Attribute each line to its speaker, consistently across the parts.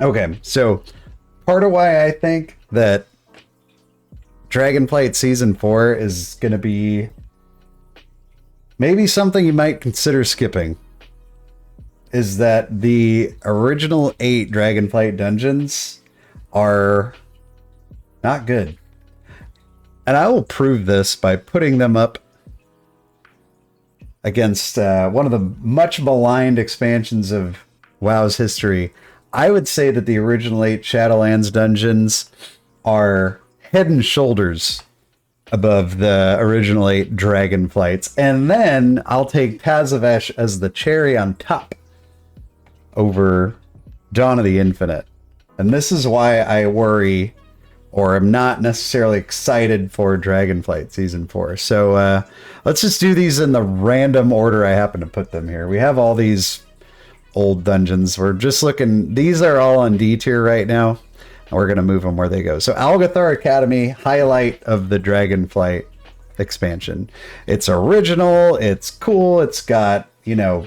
Speaker 1: Okay, so part of why I think that Dragonflight Season 4 is going to be maybe something you might consider skipping is that the original 8 Dragonflight dungeons are not good. And I will prove this by putting them up against one of the much maligned expansions of WoW's history. I would say that the original 8 Shadowlands dungeons are head and shoulders above the original 8 Dragonflights. And then I'll take Tazavesh as the cherry on top over Dawn of the Infinite. And this is why I worry or am not necessarily excited for Dragonflight Season 4. So let's just do these in the random order I happen to put them here. We have all these old dungeons. We're just looking, these are all on D tier right now. And we're going to move them where they go. So Algathar Academy, highlight of the Dragonflight expansion. It's original, it's cool, it's got, you know,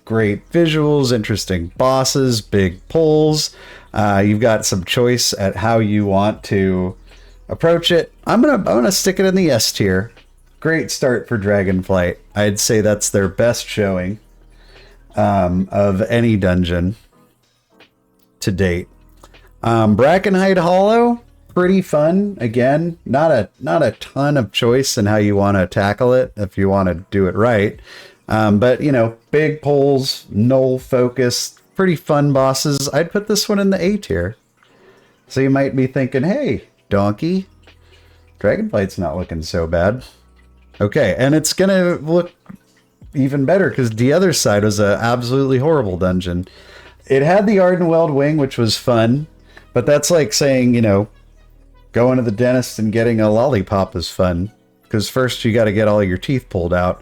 Speaker 1: great visuals, interesting bosses, big pulls. You've got some choice at how you want to approach it. I'm gonna stick it in the S tier. Great start for Dragonflight. I'd say that's their best showing of any dungeon to date. Brackenhide Hollow, pretty fun. Again, not a ton of choice in how you want to tackle it if you want to do it right. But you know, big pulls, null focus, pretty fun bosses. I'd put this one in the A tier. So you might be thinking, hey, Donkey, Dragonflight's not looking so bad. Okay, and it's gonna look even better because the other side was an absolutely horrible dungeon. It had the Ardenweld Wing, which was fun, but that's like saying, you know, going to the dentist and getting a lollipop is fun because first you got to get all your teeth pulled out.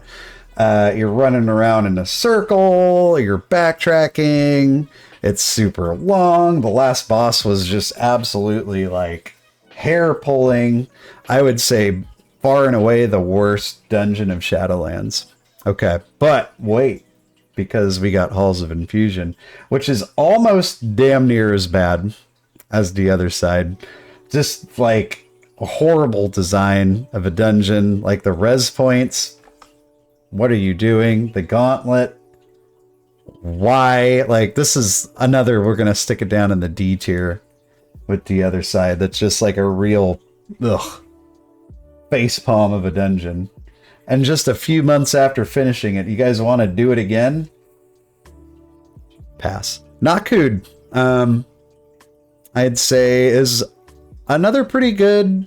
Speaker 1: You're running around in a circle, you're backtracking, it's super long. The last boss was just absolutely like hair pulling. I would say far and away the worst dungeon of Shadowlands. Okay, but wait, because we got Halls of Infusion, which is almost damn near as bad as the other side. Just like a horrible design of a dungeon, like the res points. What are you doing? The gauntlet. Why? Like, this is another, we're going to stick it down in the D tier with the other side. That's just like a real, facepalm of a dungeon. And just a few months after finishing it, you guys want to do it again? Pass. Nakud, I'd say is another pretty good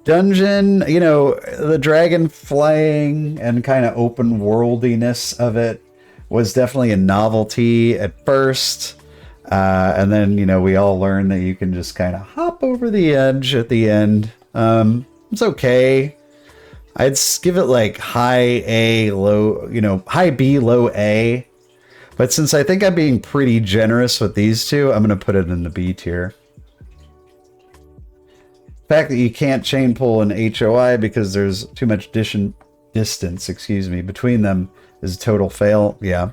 Speaker 1: dungeon. You know, the dragon flying and kind of open worldiness of it was definitely a novelty at first. And then, you know, we all learned that you can just kind of hop over the edge at the end. It's okay. I'd give it like high A, low, you know, high B, low A. But since I think I'm being pretty generous with these two, I'm going to put it in the B tier. The fact that you can't chain pull an HOI because there's too much distance, between them is a total fail. Yeah,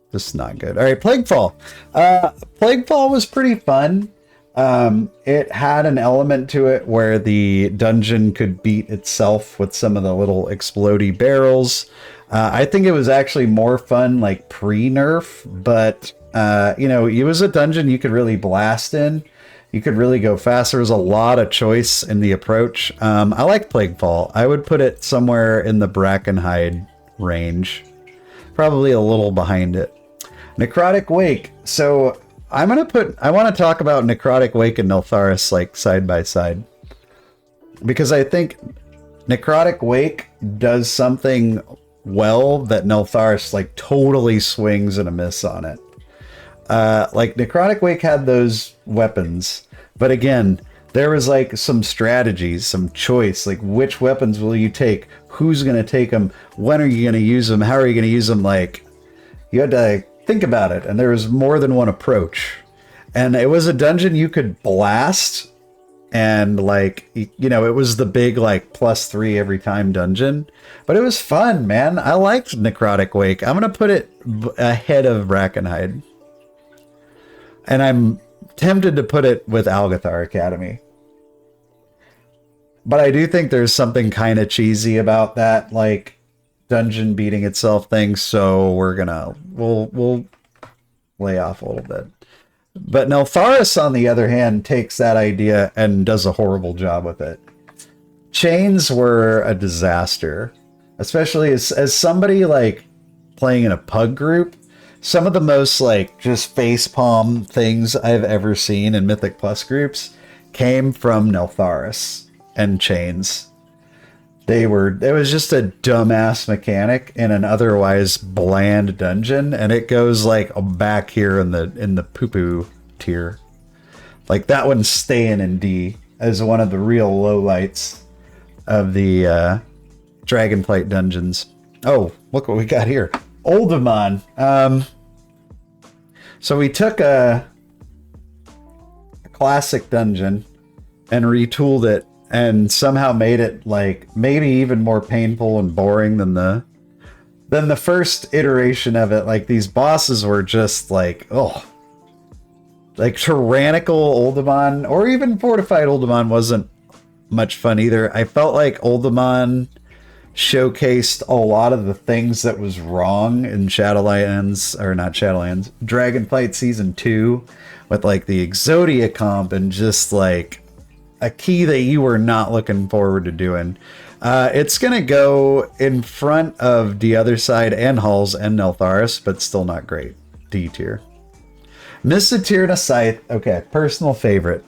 Speaker 1: this is not good. All right, Plaguefall. Plaguefall was pretty fun. It had an element to it where the dungeon could beat itself with some of the little explodey barrels. I think it was actually more fun like pre-nerf, but you know, it was a dungeon you could really blast in. You could really go fast. There was a lot of choice in the approach. I like Plaguefall. I would put it somewhere in the Brackenhide range. Probably a little behind it. Necrotic Wake. So I want to talk about Necrotic Wake and Neltharis like side by side. Because I think Necrotic Wake does something well that Neltharis like totally swings and a miss on it. Like Necrotic Wake had those weapons, but again, there was like some strategies, some choice, like which weapons will you take? Who's going to take them? When are you going to use them? How are you going to use them? Like, you had to think about it, and there was more than one approach. And it was a dungeon you could blast, and like, you know, it was the big like +3 every time dungeon, but it was fun, man. I liked Necrotic Wake. I'm going to put it ahead of Brackenhide. And I'm tempted to put it with Algathar Academy. But I do think there's something kind of cheesy about that, like, dungeon beating itself thing, so we'll lay off a little bit. But Neltharis, on the other hand, takes that idea and does a horrible job with it. Chains were a disaster, especially as somebody like playing in a pug group. Some of the most like just facepalm things I've ever seen in Mythic Plus groups came from Neltharis and chains. It was just a dumbass mechanic in an otherwise bland dungeon, and it goes like back here in the poo-poo tier. Like that one's staying in D as one of the real lowlights of the Dragonflight dungeons. Oh, look what we got here. Oldemon. So we took a classic dungeon and retooled it and somehow made it like maybe even more painful and boring than the first iteration of it. Like these bosses were just like, oh, like tyrannical Oldemon or even fortified Oldemon wasn't much fun either. I felt like Oldemon showcased a lot of the things that was wrong in Shadowlands, or not Shadowlands, Dragonflight Season 2 with like the Exodia comp and just like a key that you were not looking forward to doing. It's going to go in front of the other side and Halls and Neltharis, but still not great. D tier. Misatirna Scythe. Okay, personal favorite.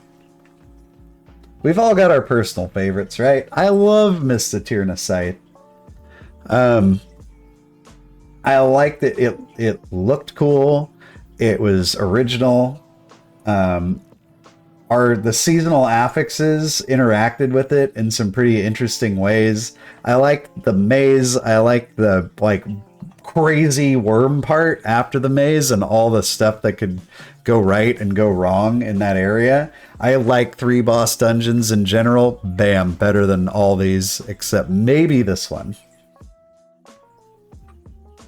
Speaker 1: We've all got our personal favorites, right? I love Misatirna Scythe. I liked that it looked cool. It was original. The seasonal affixes interacted with it in some pretty interesting ways. I liked the maze. I liked the like crazy worm part after the maze and all the stuff that could go right and go wrong in that area. I like 3 boss dungeons in general. Bam, better than all these except maybe this one.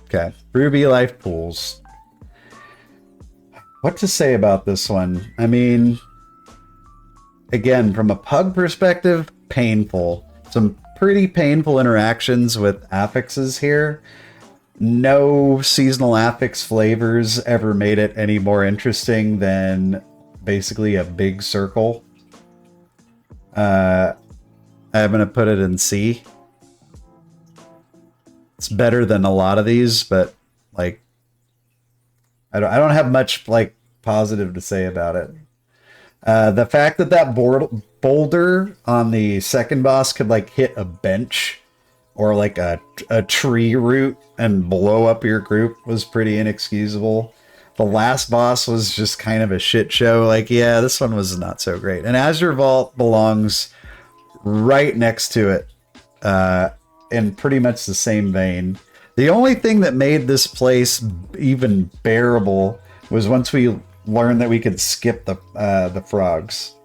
Speaker 1: Okay, Ruby Life Pools. What to say about this one? I mean, again, from a pug perspective, painful. Some pretty painful interactions with affixes here. No seasonal affix flavors ever made it any more interesting than basically a big circle. I'm going to put it in C. It's better than a lot of these, but like, I don't have much like positive to say about it. The fact that boulder on the second boss could like hit a bench or like a tree root and blow up your group was pretty inexcusable. The last boss was just kind of a shit show. Like, yeah, this one was not so great. And Azure Vault belongs right next to it, in pretty much the same vein. The only thing that made this place even bearable was once we learned that we could skip the frogs.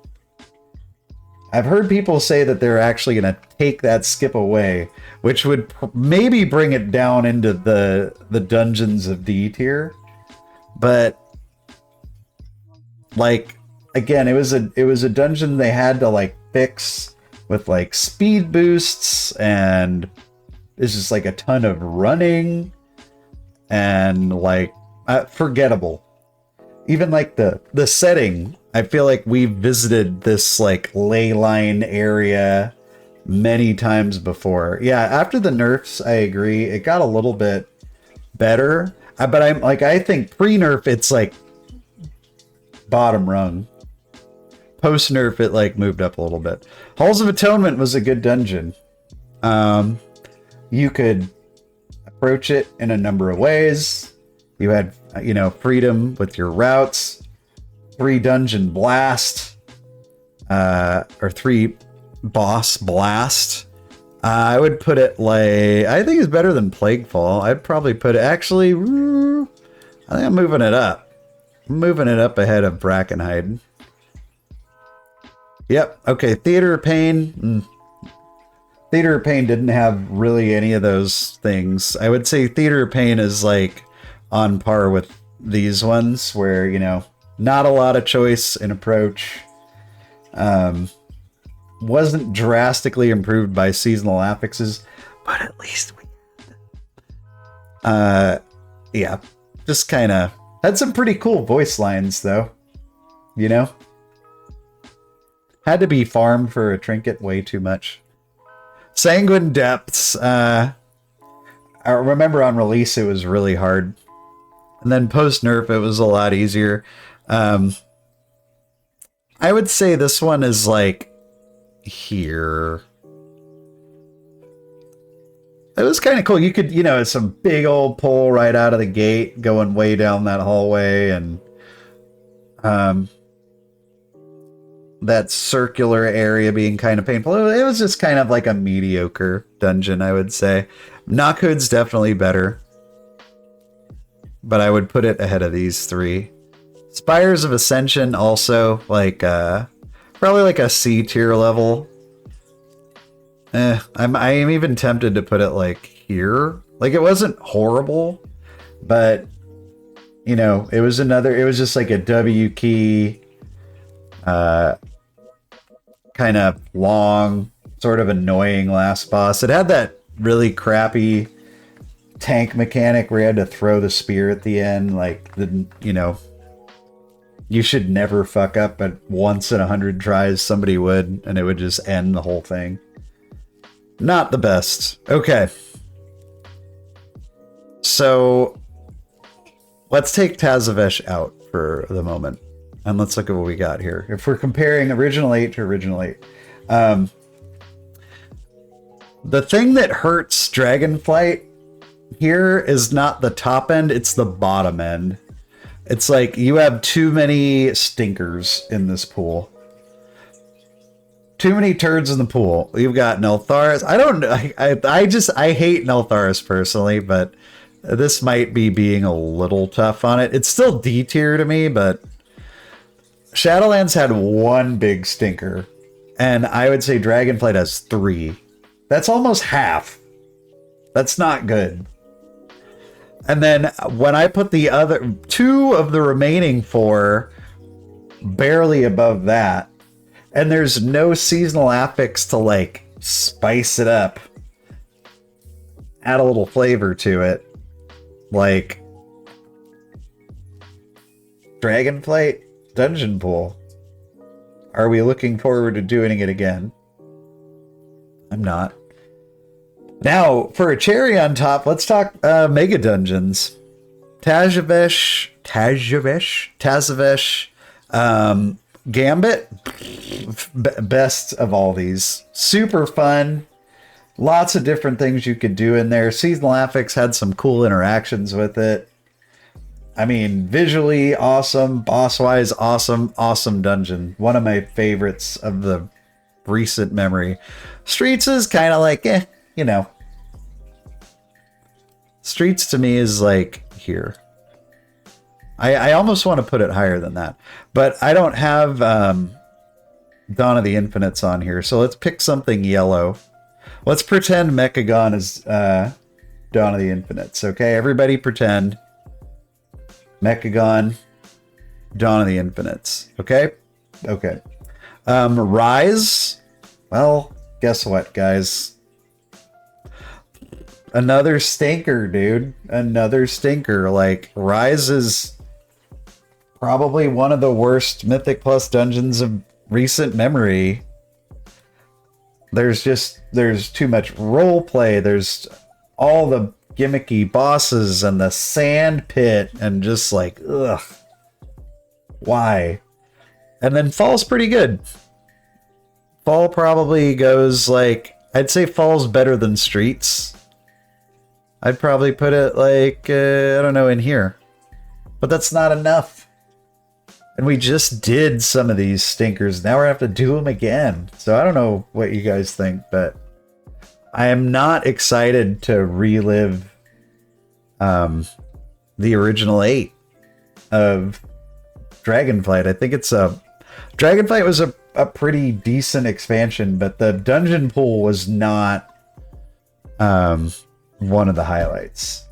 Speaker 1: I've heard people say that they're actually going to take that skip away, which would maybe bring it down into the dungeons of D tier. But like, again, it was a dungeon they had to like fix with like speed boosts, and it's just like a ton of running and like forgettable. Even like the setting, I feel like we visited this like ley line area many times before. Yeah, after the nerfs, I agree, it got a little bit better. But I'm like, I think pre-nerf, it's like bottom rung. Post-nerf, it like moved up a little bit. Halls of Atonement was a good dungeon. You could approach it in a number of ways. You had, freedom with your routes. 3 dungeon blast. Or 3 boss blast. I would put it like, I think it's better than Plaguefall. I'd probably put it, actually, I think I'm moving it up. I'm moving it up ahead of Brackenhide. Yep, okay, Theater of Pain. Theater of Pain didn't have really any of those things. I would say Theater of Pain is like on par with these ones where, Not a lot of choice in approach. Wasn't drastically improved by seasonal affixes, but at least we yeah, just kind of had some pretty cool voice lines though, you know. Had to be farmed for a trinket way too much. Sanguine Depths, I remember on release it was really hard, and then post nerf it was a lot easier. I would say this one is like here. It was kind of cool. You could, you know, it's some big old pole right out of the gate going way down that hallway, and that circular area being kind of painful. It was just kind of like a mediocre dungeon, I would say. Knockhood's definitely better, but I would put it ahead of these three. Spires of Ascension also, like, probably like a C tier level. I am even tempted to put it like here. Like, it wasn't horrible, but you know, it was just like a W key, kind of long, sort of annoying last boss. It had that really crappy tank mechanic where you had to throw the spear at the end, like, you know, you should never fuck up, but once in 100 tries somebody would, and it would just end the whole thing. Not the best. Okay. So let's take Tazavesh out for the moment, and let's look at what we got here. If we're comparing original 8 to original 8, the thing that hurts Dragonflight here is not the top end, it's the bottom end. It's like you have too many stinkers in this pool. Too many turds in the pool. You've got Neltharis. I hate Neltharis personally, but this might be being a little tough on it. It's still D tier to me, but Shadowlands had one big stinker, and I would say Dragonflight has 3. That's almost half. That's not good. And then when I put the other 2 of the remaining 4 barely above that, and there's no seasonal affix to like spice it up, add a little flavor to it, like Dragonflight Dungeon Pool. Are we looking forward to doing it again? I'm not. Now, for a cherry on top, let's talk Mega Dungeons. Tazavesh, Gambit, best of all these. Super fun. Lots of different things you could do in there. Seasonal Affix had some cool interactions with it. I mean, visually awesome, boss-wise awesome, awesome dungeon. One of my favorites of the recent memory. Streets is kind of like, you know. Streets to me is like here. I almost want to put it higher than that, but I don't have Dawn of the Infinites on here, so let's pick something yellow. Let's pretend Mechagon is Dawn of the Infinites, okay? Everybody pretend Mechagon, Dawn of the Infinites, okay? Okay. Rise, well, guess what, guys? Another stinker, dude. Another stinker. Like, Rise is probably one of the worst Mythic Plus dungeons of recent memory. There's too much role play. There's all the gimmicky bosses and the sand pit and just like, ugh. Why? And then Fall's pretty good. Fall probably goes like, I'd say Fall's better than Streets. I'd probably put it like, I don't know, in here. But that's not enough. And we just did some of these stinkers. Now we're going to have to do them again. So I don't know what you guys think, but I am not excited to relive the original 8 of Dragonflight. I think it's Dragonflight was a pretty decent expansion, but the dungeon pool was not one of the highlights.